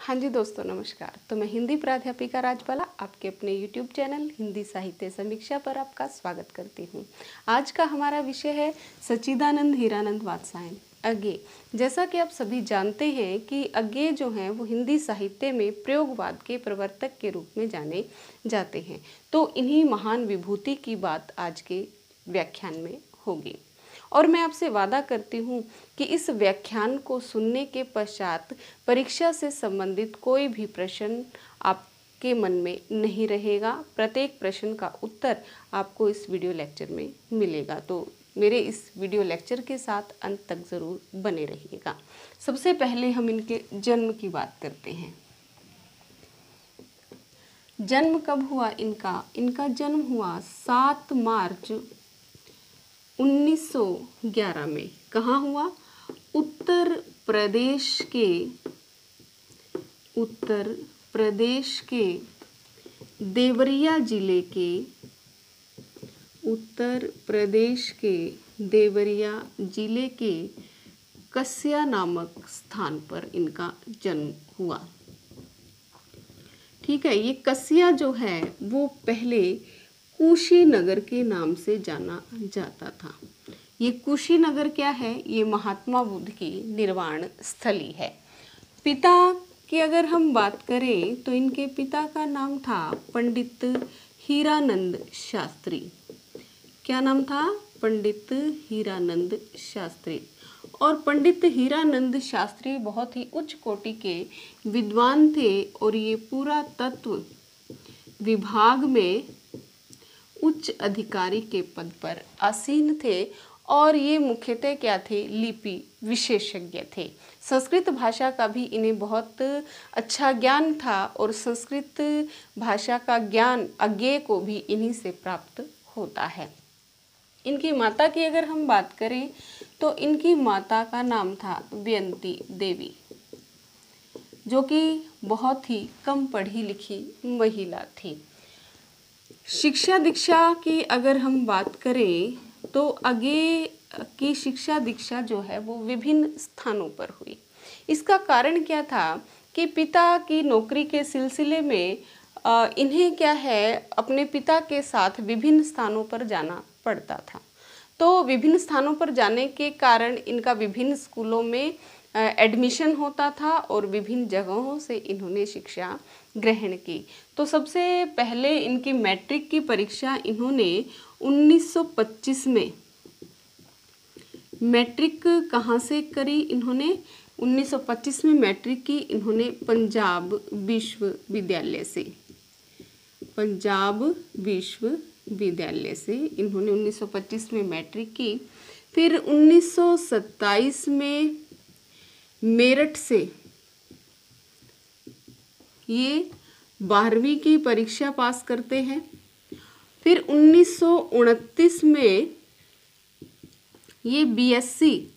हाँ जी दोस्तों, नमस्कार। तो मैं हिंदी प्राध्यापिका राजबाला आपके अपने YouTube चैनल हिंदी साहित्य समीक्षा पर आपका स्वागत करती हूँ। आज का हमारा विषय है सच्चिदानंद हीरानंद वात्स्यायन अज्ञेय। जैसा कि आप सभी जानते हैं कि अज्ञेय जो हैं वो हिंदी साहित्य में प्रयोगवाद के प्रवर्तक के रूप में जाने जाते हैं। तो इन्हीं महान विभूति की बात आज के व्याख्यान में होगी और मैं आपसे वादा करती हूँ कि इस व्याख्यान को सुनने के पश्चात परीक्षा से संबंधित कोई भी प्रश्न आपके मन में नहीं रहेगा। प्रत्येक प्रश्न का उत्तर आपको इस वीडियो लेक्चर में मिलेगा। तो मेरे इस वीडियो लेक्चर के साथ अंत तक ज़रूर बने रहिएगा। सबसे पहले हम इनके जन्म की बात करते हैं। जन्म कब हुआ इनका जन्म हुआ 7 मार्च 1911 में। कहाँ हुआ? उत्तर प्रदेश के देवरिया जिले के कस्या नामक स्थान पर इनका जन्म हुआ। ठीक है, ये कस्या जो है वो पहले कुशीनगर के नाम से जाना जाता था। ये कुशीनगर क्या है? ये महात्मा बुद्ध की निर्वाण स्थली है। पिता की अगर हम बात करें तो इनके पिता का नाम था पंडित हीरानंद शास्त्री। क्या नाम था? पंडित हीरानंद शास्त्री। और पंडित हीरानंद शास्त्री बहुत ही उच्च कोटि के विद्वान थे और ये पुरातत्व विभाग में उच्च अधिकारी के पद पर आसीन थे और ये मुख्यतः क्या थे? लिपि विशेषज्ञ थे। संस्कृत भाषा का भी इन्हें बहुत अच्छा ज्ञान था और संस्कृत भाषा का ज्ञान अज्ञेय को भी इन्हीं से प्राप्त होता है। इनकी माता की अगर हम बात करें तो इनकी माता का नाम था व्यंती देवी, जो कि बहुत ही कम पढ़ी लिखी महिला थी। शिक्षा दीक्षा की अगर हम बात करें तो अज्ञेय की शिक्षा दीक्षा जो है वो विभिन्न स्थानों पर हुई। इसका कारण क्या था कि पिता की नौकरी के सिलसिले में इन्हें क्या है अपने पिता के साथ विभिन्न स्थानों पर जाना पड़ता था। तो विभिन्न स्थानों पर जाने के कारण इनका विभिन्न स्कूलों में एडमिशन होता था और विभिन्न जगहों से इन्होंने शिक्षा ग्रहण की। तो सबसे पहले इनकी मैट्रिक की परीक्षा इन्होंने 1925 में मैट्रिक कहाँ से करी? इन्होंने 1925 में मैट्रिक की इन्होंने पंजाब विश्वविद्यालय से इन्होंने 1925 में मैट्रिक की। फिर 1927 में मेरठ से ये 12वीं की परीक्षा पास करते हैं। फिर 1929 में ये बीएससी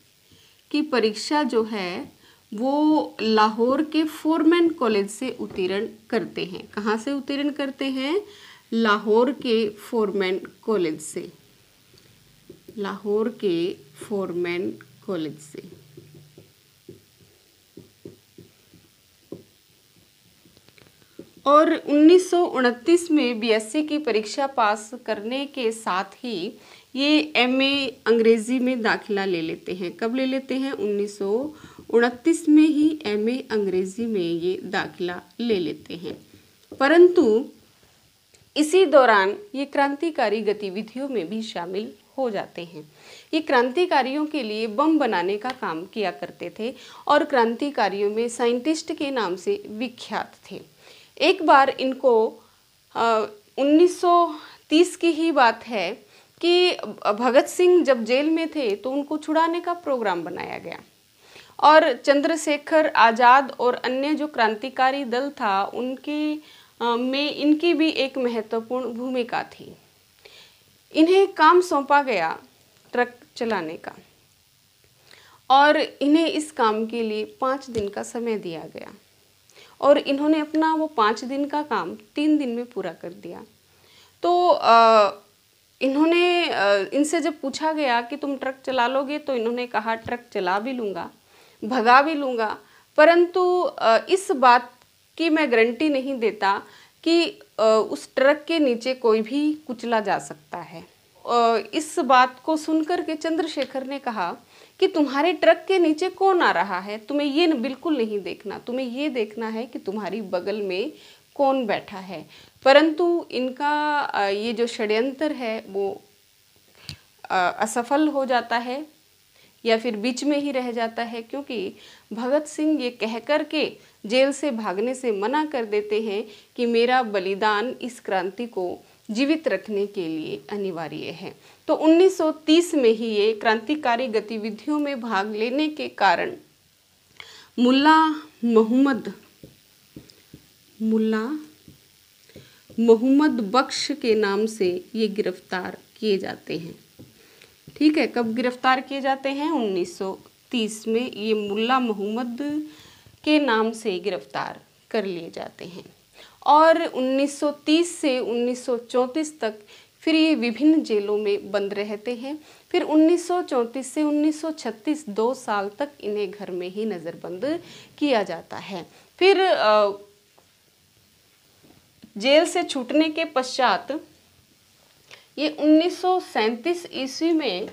की परीक्षा जो है वो लाहौर के फोरमैन कॉलेज से उत्तीर्ण करते हैं। कहाँ से उत्तीर्ण करते हैं? लाहौर के फोरमैन कॉलेज से। और 1929 में बीएससी की परीक्षा पास करने के साथ ही ये एमए अंग्रेजी में दाखिला ले लेते हैं। कब ले लेते हैं? 1929 में ही एमए अंग्रेजी में ये दाखिला ले लेते हैं। परंतु इसी दौरान ये क्रांतिकारी गतिविधियों में भी शामिल हो जाते हैं। ये क्रांतिकारियों के लिए बम बनाने का काम किया करते थे और क्रांतिकारियों में साइंटिस्ट के नाम से विख्यात थे। एक बार इनको 1930 की ही बात है कि भगत सिंह जब जेल में थे तो उनको छुड़ाने का प्रोग्राम बनाया गया और चंद्रशेखर आज़ाद और अन्य जो क्रांतिकारी दल था उनकी में इनकी भी एक महत्वपूर्ण भूमिका थी। इन्हें काम सौंपा गया ट्रक चलाने का और इन्हें इस काम के लिए 5 दिन का समय दिया गया और इन्होंने अपना वो 5 दिन का काम 3 दिन में पूरा कर दिया। तो इन्होंने इनसे जब पूछा गया कि तुम ट्रक चला लोगे तो इन्होंने कहा ट्रक चला भी लूँगा, भगा भी लूँगा, परंतु इस बात कि मैं गारंटी नहीं देता कि उस ट्रक के नीचे कोई भी कुचला जा सकता है। इस बात को सुनकर के चंद्रशेखर ने कहा कि तुम्हारे ट्रक के नीचे कौन आ रहा है, तुम्हें ये बिल्कुल नहीं देखना, तुम्हें ये देखना है कि तुम्हारी बगल में कौन बैठा है। परंतु इनका ये जो षड्यंत्र है वो असफल हो जाता है या फिर बीच में ही रह जाता है, क्योंकि भगत सिंह ये कह कर के जेल से भागने से मना कर देते हैं कि मेरा बलिदान इस क्रांति को जीवित रखने के लिए अनिवार्य है। तो 1930 में ही ये क्रांतिकारी गतिविधियों में भाग लेने के कारण मुल्ला मोहम्मद बख्श के नाम से ये गिरफ्तार किए जाते हैं। ठीक है, कब गिरफ्तार किए जाते हैं? 1930 में ये मुल्ला मोहम्मद के नाम से गिरफ्तार कर लिए जाते हैं और 1930 से 1934 तक फिर ये विभिन्न जेलों में बंद रहते हैं। फिर 1934 से 1936 2 साल तक इन्हें घर में ही नज़रबंद किया जाता है। फिर जेल से छूटने के पश्चात ये 1937 ईस्वी में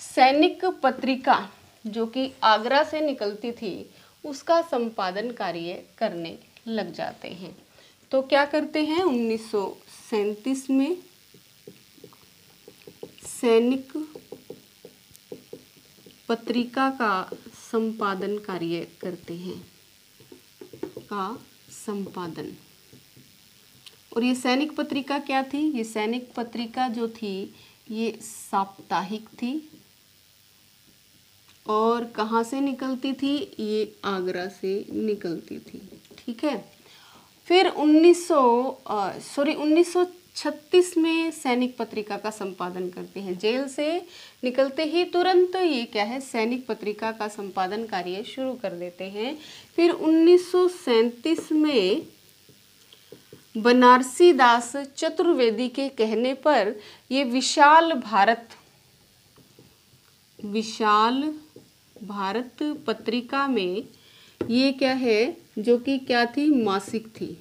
सैनिक पत्रिका जो कि आगरा से निकलती थी उसका संपादन कार्य करने लग जाते हैं। तो क्या करते हैं? 1937 में सैनिक पत्रिका का संपादन कार्य करते हैं, का संपादन। और ये सैनिक पत्रिका क्या थी? ये सैनिक पत्रिका जो थी ये साप्ताहिक थी और कहाँ से निकलती थी? ये आगरा से निकलती थी। ठीक है, फिर 1936 में सैनिक पत्रिका का संपादन करते हैं। जेल से निकलते ही तुरंत ये क्या है, सैनिक पत्रिका का संपादन कार्य शुरू कर देते हैं। फिर 1937 में बनारसी दास चतुर्वेदी के कहने पर ये विशाल भारत पत्रिका में ये क्या है, जो कि क्या थी, मासिक थी,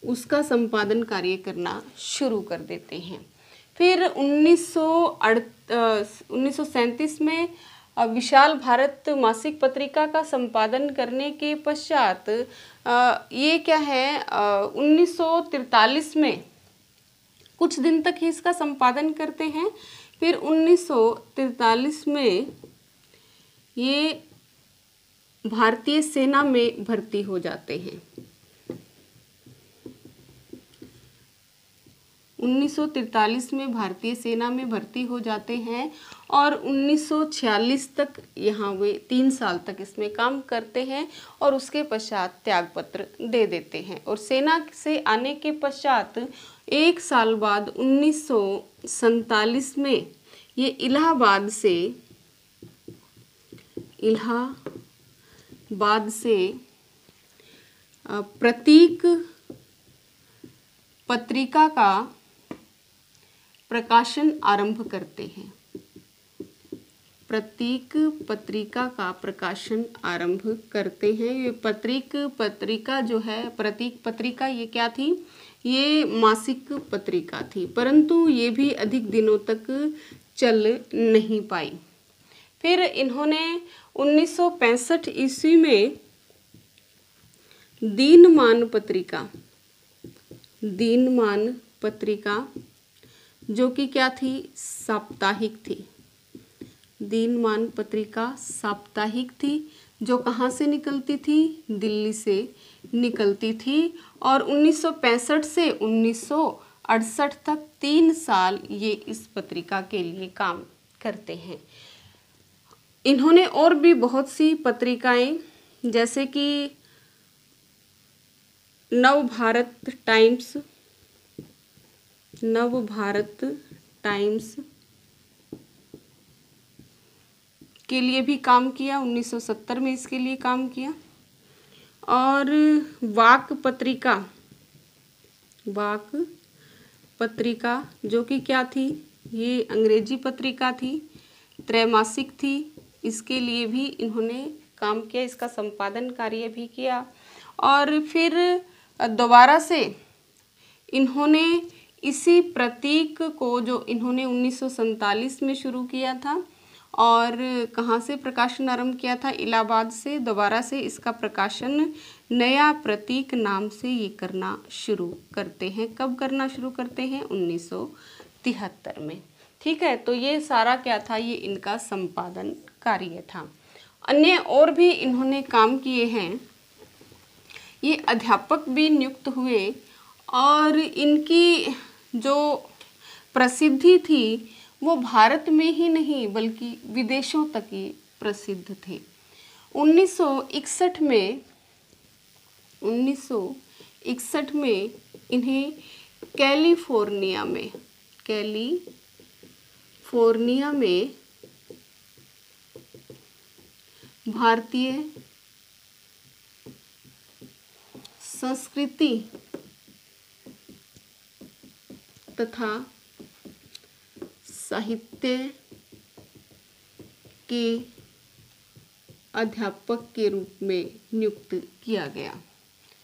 उसका संपादन कार्य करना शुरू कर देते हैं। फिर 1937 में विशाल भारत मासिक पत्रिका का संपादन करने के पश्चात ये क्या है, 1943 में कुछ दिन तक ही इसका संपादन करते हैं। फिर 1943 में ये भारतीय सेना में भर्ती हो जाते हैं। 1943 में भारतीय सेना में भर्ती हो जाते हैं और 1946 तक यहाँ वे 3 साल तक इसमें काम करते हैं और उसके पश्चात त्यागपत्र दे देते हैं। और सेना से आने के पश्चात 1 साल बाद 1947 में ये इलाहाबाद से प्रतीक पत्रिका का प्रकाशन आरंभ करते हैं। प्रतीक पत्रिका का प्रकाशन आरंभ करते हैं। ये प्रतीक पत्रिका जो है, प्रतीक पत्रिका ये क्या थी, ये मासिक पत्रिका थी, परंतु ये भी अधिक दिनों तक चल नहीं पाई। फिर इन्होंने 1965 ईस्वी में दीनमान पत्रिका जो कि क्या थी, साप्ताहिक थी। दीनमान पत्रिका साप्ताहिक थी जो कहाँ से निकलती थी, दिल्ली से निकलती थी। और 1965 से 1968 तक 3 साल ये इस पत्रिका के लिए काम करते हैं। इन्होंने और भी बहुत सी पत्रिकाएं जैसे कि नवभारत टाइम्स के लिए भी काम किया। 1970 में इसके लिए काम किया। और वाक पत्रिका जो कि क्या थी, ये अंग्रेजी पत्रिका थी, त्रैमासिक थी, इसके लिए भी इन्होंने काम किया, इसका संपादन कार्य भी किया। और फिर दोबारा से इन्होंने इसी प्रतीक को जो इन्होंने 1947 में शुरू किया था, और कहाँ से प्रकाशन आरंभ किया था, इलाहाबाद से, दोबारा से इसका प्रकाशन नया प्रतीक नाम से ये करना शुरू करते हैं। कब करना शुरू करते हैं? 1973 में। ठीक है, तो ये सारा क्या था, ये इनका संपादन कार्य था। अन्य और भी इन्होंने काम किए हैं। ये अध्यापक भी नियुक्त हुए और इनकी जो प्रसिद्धि थी वो भारत में ही नहीं बल्कि विदेशों तक ये प्रसिद्ध थे। 1961 में इन्हें कैलिफोर्निया में भारतीय संस्कृति तथा साहित्य के अध्यापक के रूप में नियुक्त किया गया।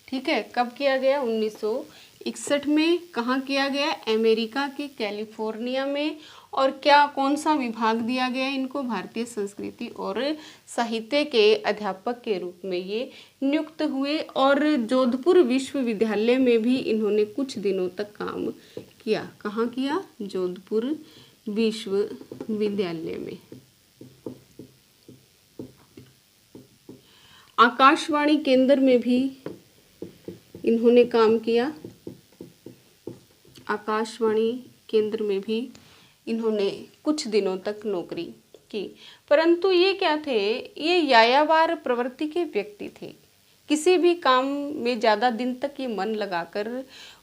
ठीक है, कब किया गया? 1961 में। कहाँ किया गया? अमेरिका के कैलिफोर्निया में। और क्या, कौन सा विभाग दिया गया इनको? भारतीय संस्कृति और साहित्य के अध्यापक के रूप में ये नियुक्त हुए। और जोधपुर विश्वविद्यालय में भी इन्होंने कुछ दिनों तक काम किया। कहाँ किया? जोधपुर विश्वविद्यालय में। आकाशवाणी केंद्र में भी इन्होंने काम किया। आकाशवाणी केंद्र में भी इन्होंने कुछ दिनों तक नौकरी की। परंतु ये क्या थे? ये यायावार प्रवृत्ति के व्यक्ति थे। किसी भी काम में ज़्यादा दिन तक ये मन लगाकर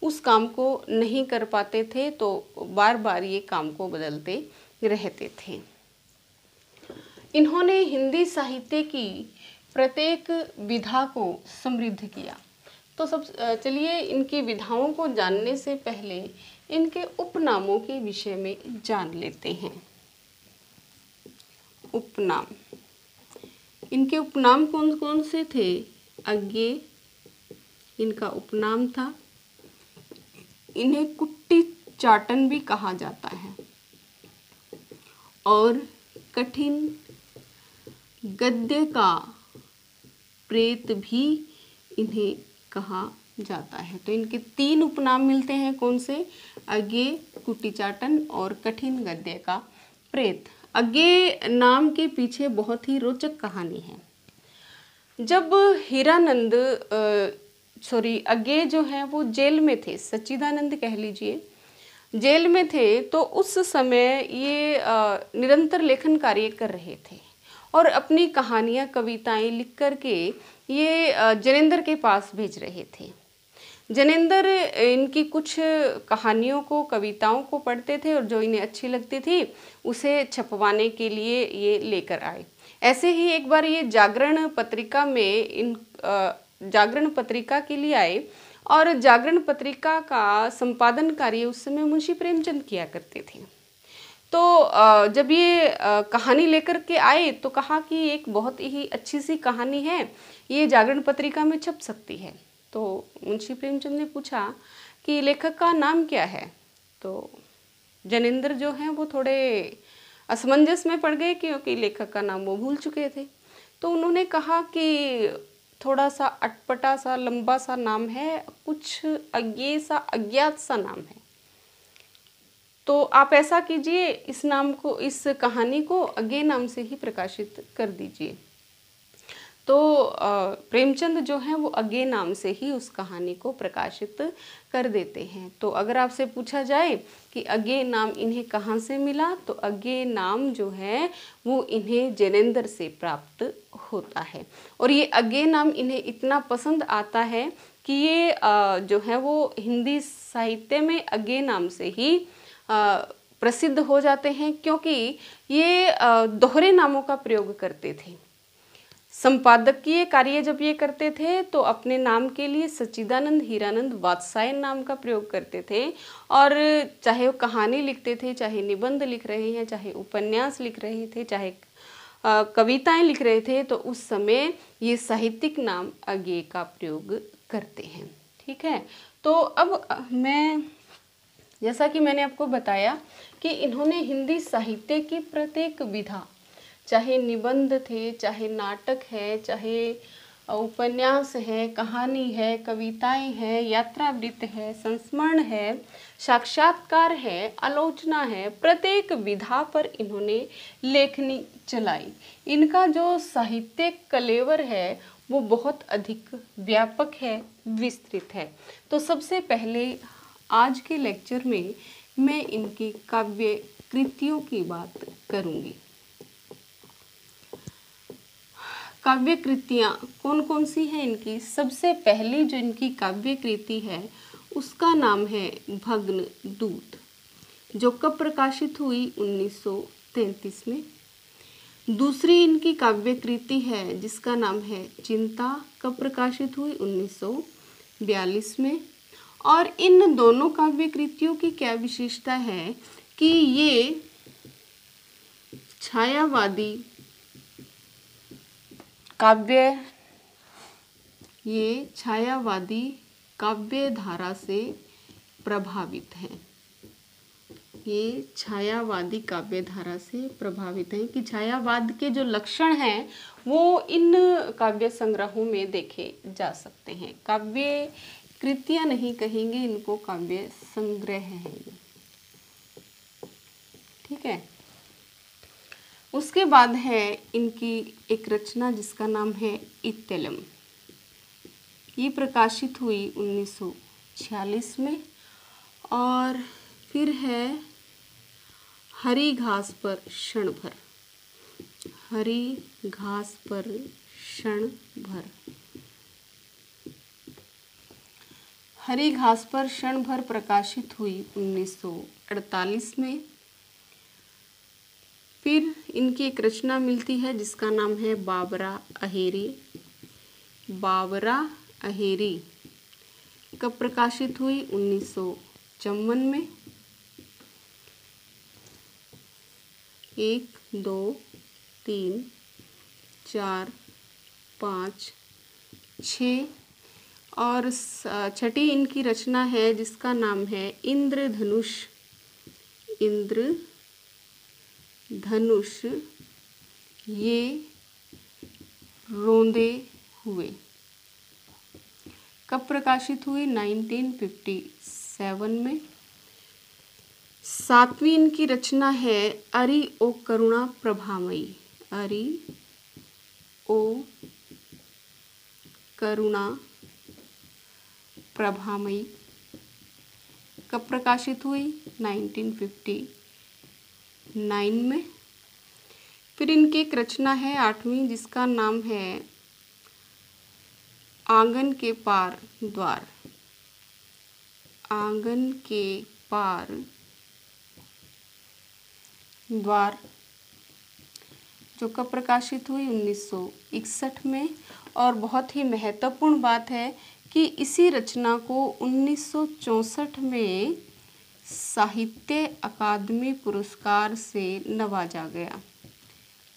उस काम को नहीं कर पाते थे, तो बार बार ये काम को बदलते रहते थे। इन्होंने हिंदी साहित्य की प्रत्येक विधा को समृद्ध किया। तो चलिए इनकी विधाओं को जानने से पहले इनके उपनामों के विषय में जान लेते हैं। उपनाम, इनके उपनाम कौन कौन से थे? अज्ञे इनका उपनाम था। इन्हें कुट्टी चाटन भी कहा जाता है और कठिन गद्य का प्रेत भी इन्हें कहा जाता है। तो इनके 3 उपनाम मिलते हैं। कौन से? अज्ञे, कुट्टी चाटन और कठिन गद्य का प्रेत। अज्ञे नाम के पीछे बहुत ही रोचक कहानी है। जब हीरानंद अज्ञे जो है वो जेल में थे, सच्चिदानंद कह लीजिए, जेल में थे, तो उस समय ये निरंतर लेखन कार्य कर रहे थे और अपनी कहानियाँ, कविताएं लिख कर के ये जनेंद्र के पास भेज रहे थे। जनेंद्र इनकी कुछ कहानियों को, कविताओं को पढ़ते थे और जो इन्हें अच्छी लगती थी उसे छपवाने के लिए ये लेकर आए। ऐसे ही एक बार ये जागरण पत्रिका में जागरण पत्रिका के लिए आए और जागरण पत्रिका का संपादन कार्य उस समय मुंशी प्रेमचंद किया करते थे। तो जब ये कहानी लेकर के आए तो कहा कि एक बहुत ही अच्छी सी कहानी है, ये जागरण पत्रिका में छप सकती है। तो मुंशी प्रेमचंद ने पूछा कि लेखक का नाम क्या है? तो जनेंद्र जो हैं वो थोड़े असमंजस में पड़ गए क्योंकि लेखक का नाम वो भूल चुके थे। तो उन्होंने कहा कि थोड़ा सा अटपटा सा, लंबा सा नाम है, कुछ अज्ञे सा, अज्ञात सा नाम है, तो आप ऐसा कीजिए, इस नाम को, इस कहानी को अज्ञे नाम से ही प्रकाशित कर दीजिए। तो प्रेमचंद जो हैं वो अज्ञे नाम से ही उस कहानी को प्रकाशित कर देते हैं। तो अगर आपसे पूछा जाए कि अज्ञे नाम इन्हें कहाँ से मिला, तो अज्ञे नाम जो है वो इन्हें जनेंद्र से प्राप्त होता है। और ये अज्ञे नाम इन्हें इतना पसंद आता है कि ये जो है वो हिंदी साहित्य में अज्ञे नाम से ही प्रसिद्ध हो जाते हैं, क्योंकि ये दोहरे नामों का प्रयोग करते थे। संपादकीय कार्य जब ये करते थे तो अपने नाम के लिए सच्चिदानंद, हीरानंद, वात्स्यायन नाम का प्रयोग करते थे। और चाहे वो कहानी लिखते थे, चाहे निबंध लिख रहे हैं, चाहे उपन्यास लिख रहे थे, चाहे कविताएं लिख रहे थे तो उस समय ये साहित्यिक नाम अज्ञेय का प्रयोग करते हैं। ठीक है, तो अब मैं, जैसा कि मैंने आपको बताया कि इन्होंने हिंदी साहित्य की प्रत्येक विधा, चाहे निबंध थे, चाहे नाटक है, चाहे उपन्यास है, कहानी है, कविताएं हैं, यात्रावृत्त है, संस्मरण है, साक्षात्कार है, आलोचना है, प्रत्येक विधा पर इन्होंने लेखनी चलाई। इनका जो साहित्यिक कलेवर है वो बहुत अधिक व्यापक है, विस्तृत है। तो सबसे पहले आज के लेक्चर में मैं इनकी काव्य कृतियों की बात करूंगी। काव्य कृतियाँ कौन कौन सी हैं इनकी? सबसे पहली जो इनकी काव्य कृति है उसका नाम है भग्न दूत, जो कब प्रकाशित हुई? 1933 में। दूसरी इनकी काव्य कृति है जिसका नाम है चिंता, कब प्रकाशित हुई? 1942 में। और इन दोनों काव्य कृतियों की क्या विशेषता है कि ये छायावादी काव्य धारा से प्रभावित हैं। ये छायावादी काव्य धारा से प्रभावित हैं कि छायावाद के जो लक्षण हैं वो इन काव्य संग्रहों में देखे जा सकते हैं। काव्य कृतियाँ नहीं कहेंगे इनको, काव्य संग्रह है ये। ठीक है, उसके बाद है इनकी एक रचना जिसका नाम है इत्तेलम। ये प्रकाशित हुई 1946 में। और फिर है हरी घास पर क्षण भर। हरी घास पर क्षण भर। हरी घास पर क्षण भर प्रकाशित हुई 1948 में। फिर इनकी एक रचना मिलती है जिसका नाम है बाबरा अहेरी। बाबरा अहेरी कब प्रकाशित हुई? 1954 में। 1, 2, 3, 4, 5, 6 और छठी इनकी रचना है जिसका नाम है इंद्रधनुष। इंद्रधनुष ये रोंदे हुए कब प्रकाशित हुई? 1957 में। सातवीं इनकी रचना है अरि ओ करुणा प्रभामयी। अरि ओ करुणा प्रभामयी कब प्रकाशित हुई? 1959 में। फिर इनकी एक रचना है आठवीं जिसका नाम है आंगन के पार द्वार। आंगन के पार द्वार जो कब प्रकाशित हुई? 1961 में। और बहुत ही महत्वपूर्ण बात है कि इसी रचना को 1964 में साहित्य अकादमी पुरस्कार से नवाजा गया।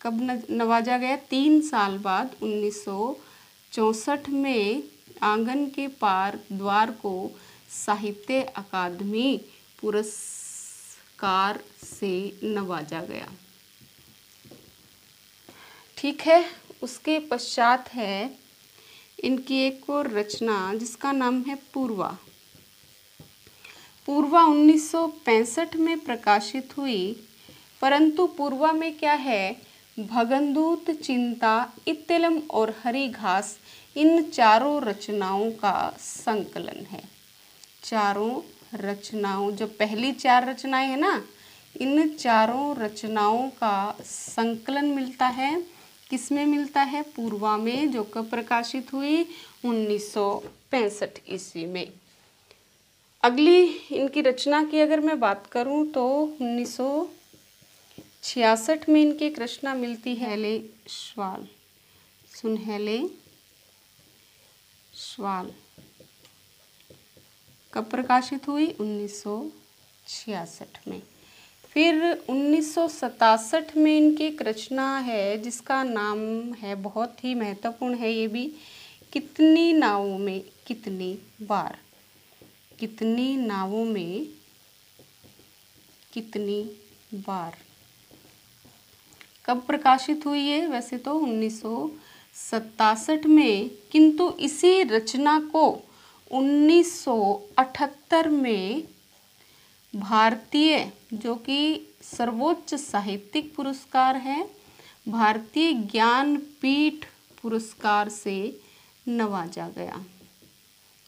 कब नवाजा गया? 3 साल बाद 1964 में आंगन के पार द्वार को साहित्य अकादमी पुरस्कार से नवाजा गया। ठीक है, उसके पश्चात है इनकी एक और रचना जिसका नाम है पूर्वा। पूर्वा 1965 में प्रकाशित हुई, परंतु पूर्वा में क्या है? भगनदूत, चिंता, इत्तेलम और हरी घास इन चारों रचनाओं का संकलन है। चारों रचनाओं, जो पहली 4 रचनाएं हैं ना, इन चारों रचनाओं का संकलन मिलता है। किसमें मिलता है? पूर्वा में, जो कब प्रकाशित हुई? 1965 ईस्वी में। अगली इनकी रचना की अगर मैं बात करूं तो 1966 में इनकी एक रचना मिलती है सुनहले श्वाल। सुनहले श्वाल कब प्रकाशित हुई? 1966 में। फिर 1967 में इनकी एक रचना है जिसका नाम है, बहुत ही महत्वपूर्ण है ये भी, कितनी नावों में कितनी बार। कितनी नावों में कितनी बार। कब प्रकाशित हुई है? वैसे तो 1967 में, किंतु इसी रचना को 1978 में भारतीय, जो कि सर्वोच्च साहित्यिक पुरस्कार है, भारतीय ज्ञानपीठ पुरस्कार से नवाजा गया।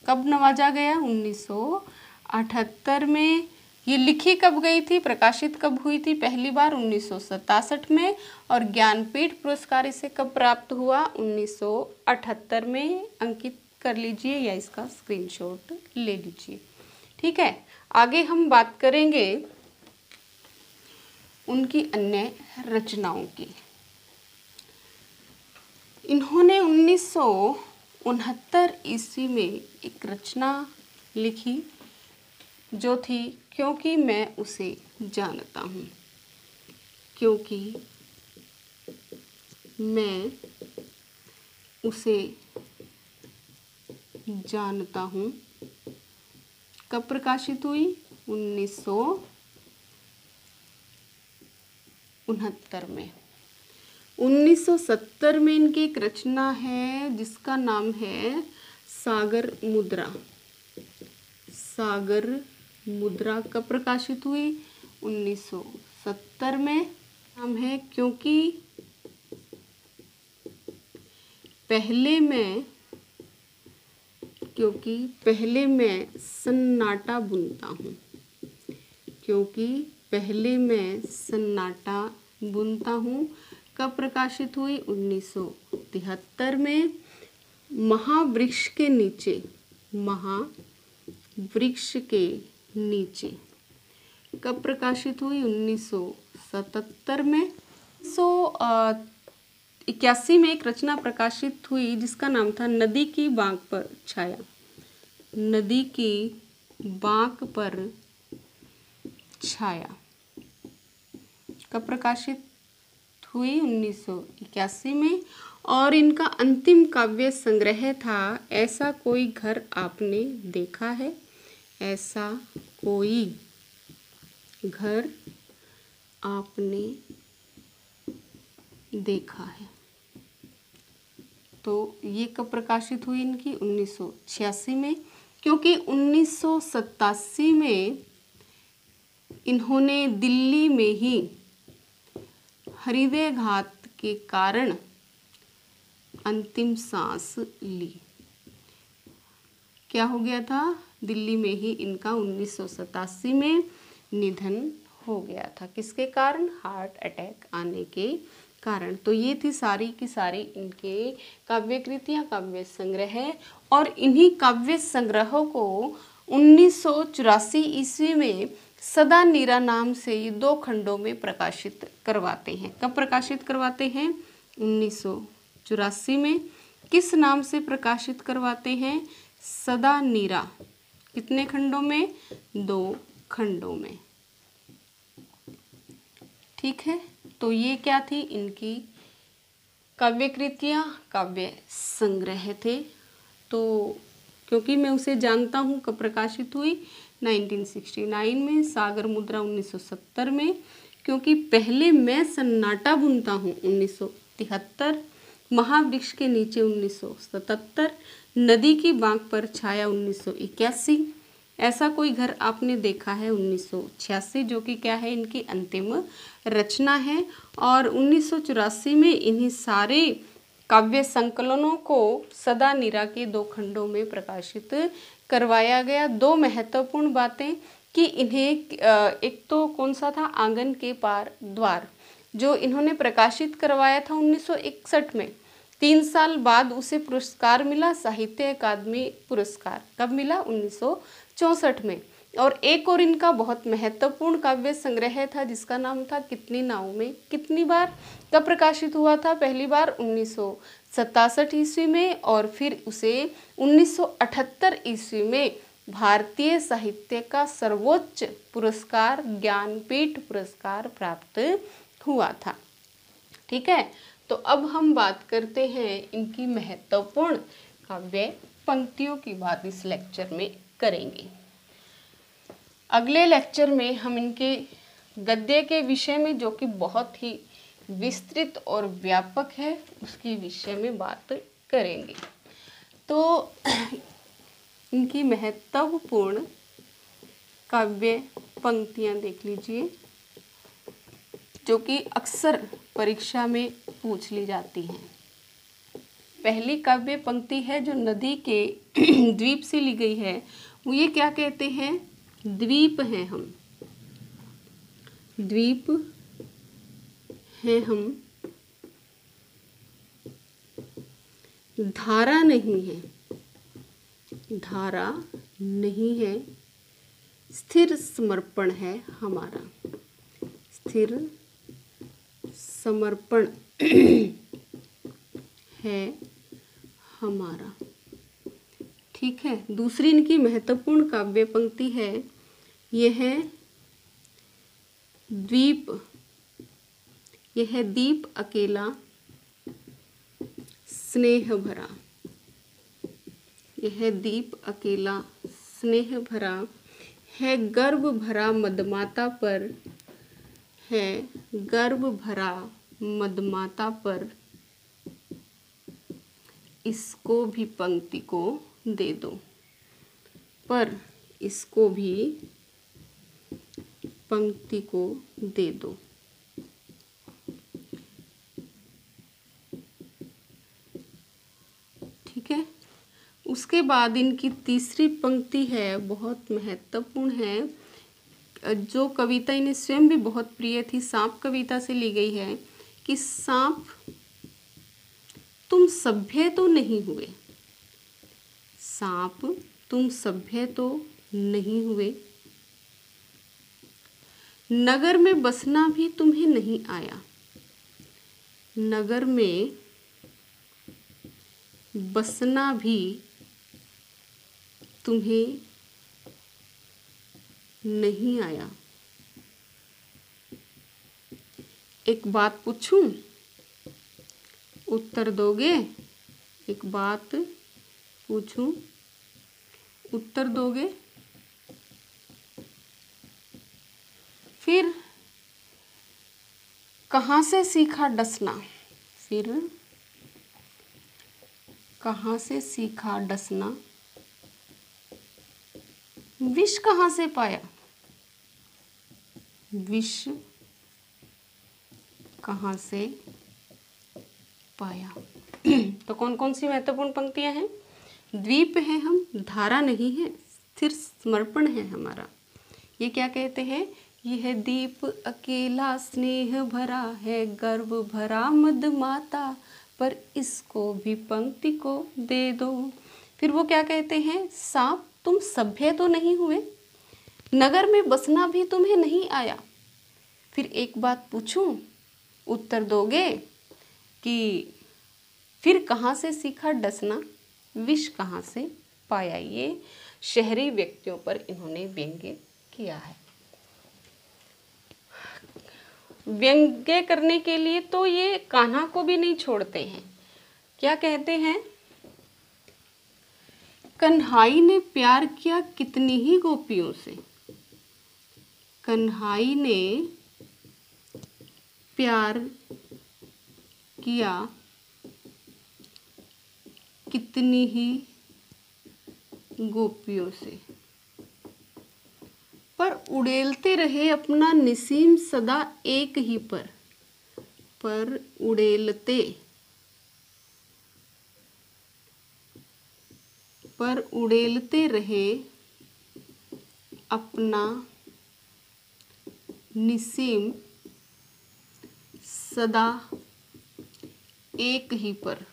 कब नवाजा गया? 1978 में। ये लिखी कब गई थी, प्रकाशित कब हुई थी? पहली बार 1967 में। और ज्ञानपीठ पुरस्कार इसे कब प्राप्त हुआ? 1978 में। अंकित कर लीजिए या इसका स्क्रीनशॉट ले लीजिए। ठीक है, आगे हम बात करेंगे उनकी अन्य रचनाओं की। इन्होंने 1969 ईस्वी में एक रचना लिखी जो थी क्योंकि मैं उसे जानता हूँ। क्योंकि मैं उसे जानता हूँ। कब प्रकाशित हुई? 1969 में। 1970 में इनकी एक रचना है जिसका नाम है सागर मुद्रा। सागर मुद्रा कब प्रकाशित हुई? 1970 में। नाम है क्योंकि पहले मैं सन्नाटा बुनता हूँ। क्योंकि पहले मैं सन्नाटा बुनता हूँ। कब प्रकाशित हुई? 1973 में। महावृक्ष के नीचे। महावृक्ष के नीचे कब प्रकाशित हुई? 1977 में। 1981 में एक रचना प्रकाशित हुई जिसका नाम था नदी की बांक पर छाया। नदी की बांक पर छाया कब प्रकाशित हुई? 1981 में। और इनका अंतिम काव्य संग्रह था ऐसा कोई घर आपने देखा है। ऐसा कोई घर आपने देखा है। तो ये कब प्रकाशित हुई इनकी? 1986 में। क्योंकि 1987 में इन्होंने दिल्ली में ही हृदयाघात के कारण अंतिम सांस ली। क्या हो गया था? दिल्ली में ही इनका 1987 में निधन हो गया था। किसके कारण? हार्ट अटैक आने के कारण। तो ये थी सारी की सारी इनके काव्य कृतियाँ, काव्य संग्रह। और इन्हीं काव्य संग्रहों को 1984 ईस्वी में सदा नीरा नाम से ये 2 खंडों में प्रकाशित करवाते हैं। कब प्रकाशित करवाते हैं? 1984 में। किस नाम से प्रकाशित करवाते हैं? सदा नीरा। कितने खंडों में? 2 खंडों में। ठीक है, तो ये क्या थी? इनकी काव्य कृतियाँ, काव्य संग्रह थे। तो क्योंकि मैं उसे जानता हूँ कब प्रकाशित हुई? 1969 में। सागर मुद्रा 1970 में। क्योंकि पहले मैं सन्नाटा बुनता हूँ 1973। महावृक्ष के नीचे 1977। नदी की बांक पर छाया 1981। ऐसा कोई घर आपने देखा है 1986, जो कि क्या है? इनकी अंतिम रचना है। और 1984 में इन्हीं सारे काव्य संकलनों को सदा नीरा के 2 खंडों में प्रकाशित करवाया गया। 2 महत्वपूर्ण बातें कि इन्हें एक तो कौन सा था? आंगन के पार द्वार, जो इन्होंने प्रकाशित करवाया था 1961 में। 3 साल बाद उसे पुरस्कार मिला, साहित्य अकादमी पुरस्कार। कब मिला? 1964 में। और एक और इनका बहुत महत्वपूर्ण काव्य संग्रह था जिसका नाम था कितनी नावों में कितनी बार। कब प्रकाशित हुआ था? पहली बार 1967 ईस्वी में। और फिर उसे 1978 ईस्वी में भारतीय साहित्य का सर्वोच्च पुरस्कार ज्ञानपीठ पुरस्कार प्राप्त हुआ था। ठीक है, तो अब हम बात करते हैं इनकी महत्वपूर्ण काव्य पंक्तियों की बात इस लेक्चर में करेंगे। अगले लेक्चर में हम इनके गद्य के विषय में, जो कि बहुत ही विस्तृत और व्यापक है, उसके विषय में बात करेंगे। तो इनकी महत्वपूर्ण काव्य पंक्तियां देख लीजिए, जो कि अक्सर परीक्षा में पूछ ली जाती हैं। पहली काव्य पंक्ति है जो नदी के द्वीप से ली गई है, वो ये क्या कहते हैं? द्वीप हैं हम, द्वीप हैं हम, धारा नहीं है, धारा नहीं है, स्थिर समर्पण है हमारा, स्थिर समर्पण है हमारा। ठीक है, दूसरी इनकी महत्वपूर्ण काव्य पंक्ति है, यह है द्वीप, यह है दीप अकेला स्नेह भरा, यह दीप अकेला स्नेह भरा है, गर्भ भरा मदमाता पर, है गर्भ भरा मदमाता पर, इसको भी पंक्ति को दे दो, पर इसको भी पंक्ति को दे दो। ठीक है, उसके बाद इनकी तीसरी पंक्ति है, बहुत महत्वपूर्ण है, जो कविता इन्हें स्वयं भी बहुत प्रिय थी, सांप कविता से ली गई है, कि सांप तुम सभ्य तो नहीं हुए, सांप तुम सभ्य तो नहीं हुए, नगर में बसना भी तुम्हें नहीं आया, नगर में बसना भी तुम्हें नहीं आया। एक बात पूछूं, उत्तर दोगे? एक बात पूछूं, उत्तर दोगे? फिर कहाँ से सीखा डसना, फिर कहाँ से सीखा डसना, विष कहाँ से पाया, विष कहाँ से पाया। तो कौन कौन सी महत्वपूर्ण पंक्तियां हैं? द्वीप है हम, धारा नहीं है, स्थिर समर्पण है हमारा। ये क्या कहते हैं? यह दीप अकेला स्नेह भरा है, गर्भ भरा मदमाता पर इसको भी पंक्ति को दे दो। फिर वो क्या कहते हैं? सांप तुम सभ्य तो नहीं हुए, नगर में बसना भी तुम्हें नहीं आया। फिर एक बात पूछूं, उत्तर दोगे? कि फिर कहाँ से सीखा डसना, विष कहाँ से पाया। ये शहरी व्यक्तियों पर इन्होंने व्यंग्य किया है। व्यंग्य करने के लिए तो ये कान्हा को भी नहीं छोड़ते हैं। क्या कहते हैं? कन्हाई ने प्यार किया कितनी ही गोपियों से, कन्हाई ने प्यार किया कितनी ही गोपियों से, पर उड़ेलते रहे अपना निसीम सदा एक ही पर उड़ेलते रहे अपना निसीम सदा एक ही पर,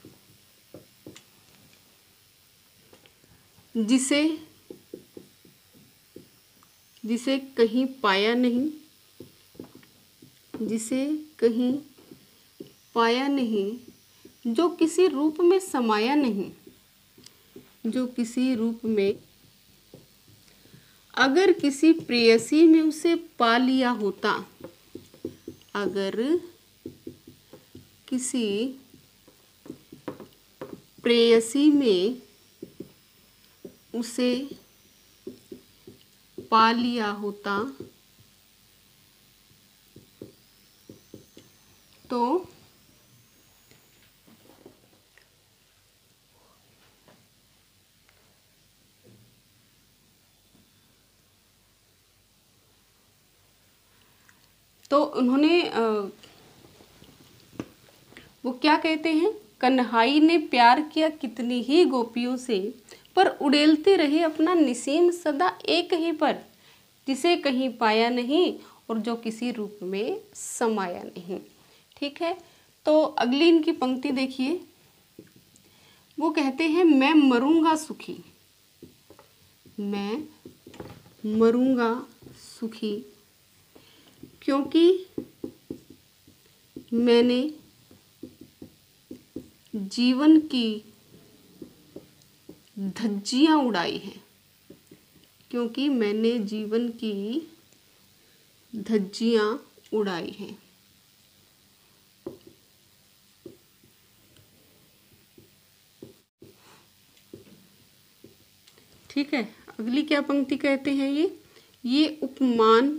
जिसे कहीं पाया नहीं, जिसे कहीं पाया नहीं, जो किसी रूप में समाया नहीं, जो किसी रूप में अगर किसी प्रेयसी में उसे पा लिया होता, अगर किसी प्रेयसी में उसे पा लिया होता तो उन्होंने वो क्या कहते हैं, कन्हाई ने प्यार किया कितनी ही गोपियों से, पर उड़ेलते रहे अपना निसीम सदा एक ही पर, जिसे कहीं पाया नहीं और जो किसी रूप में समाया नहीं। ठीक है, तो अगली इनकी पंक्ति देखिए। वो कहते हैं मैं मरूंगा सुखी, मैं मरूंगा सुखी, क्योंकि मैंने जीवन की धज्जियां उड़ाई हैं, क्योंकि मैंने जीवन की धज्जियां उड़ाई हैं। ठीक है, अगली क्या पंक्ति कहते हैं, ये उपमान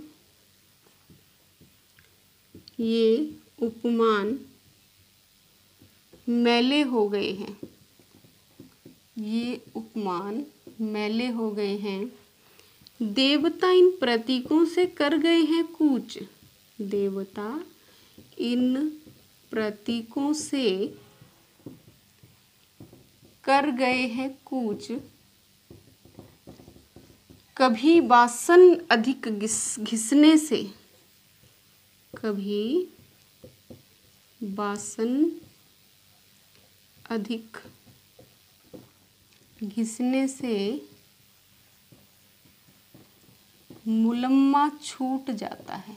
मैले हो गए हैं, ये उपमान मैले हो गए हैं। देवता इन प्रतीकों से कर गए हैं कूच, देवता इन प्रतीकों से कर गए हैं कूच। कभी बासन अधिक घिसने से, कभी बासन अधिक घिसने से मुलम्मा छूट जाता है,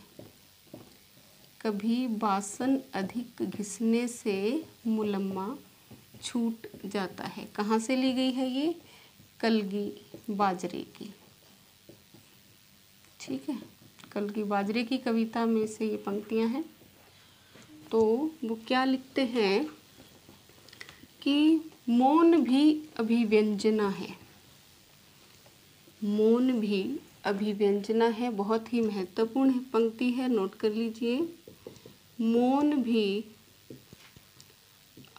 कभी बासन अधिक घिसने से मुलम्मा छूट जाता है। कहाँ से ली गई है ये, कलगी बाजरे की। ठीक है, कलगी बाजरे की कविता में से ये पंक्तियां हैं। तो वो क्या लिखते हैं कि मौन भी अभिव्यंजना है, मौन भी अभिव्यंजना है। बहुत ही महत्वपूर्ण पंक्ति है, नोट कर लीजिए। मौन भी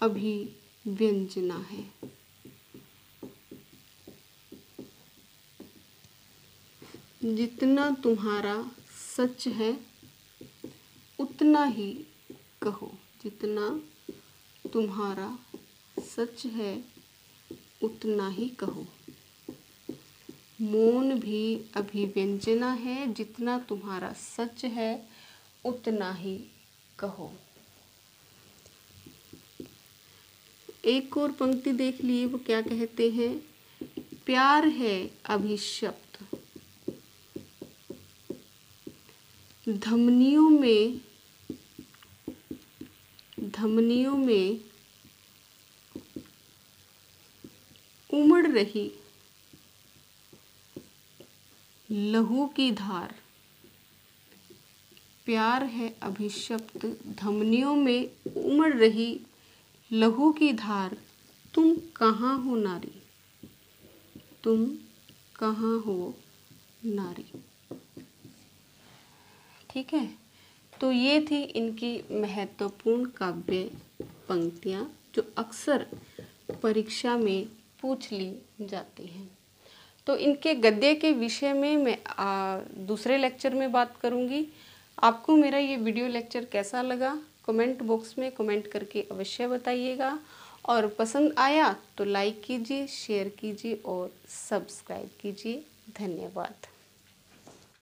अभिव्यंजना है। जितना तुम्हारा सच है उतना ही कहो, जितना तुम्हारा सच है उतना ही कहो। मौन भी अभिव्यंजना है, जितना तुम्हारा सच है उतना ही कहो। एक और पंक्ति देख लिए, वो क्या कहते हैं, प्यार है अभिशप्त, धमनियों में उमड़ रही लहू की धार। प्यार है अभिशप्त, धमनियों में उमड़ रही लहू की धार। तुम कहाँ हो नारी, तुम कहाँ हो नारी। ठीक है, तो ये थी इनकी महत्वपूर्ण काव्य पंक्तियाँ जो अक्सर परीक्षा में पूछ ली जाती हैं। तो इनके गद्य के विषय में मैं दूसरे लेक्चर में बात करूँगी। आपको मेरा ये वीडियो लेक्चर कैसा लगा कमेंट बॉक्स में कमेंट करके अवश्य बताइएगा, और पसंद आया तो लाइक कीजिए, शेयर कीजिए और सब्सक्राइब कीजिए। धन्यवाद।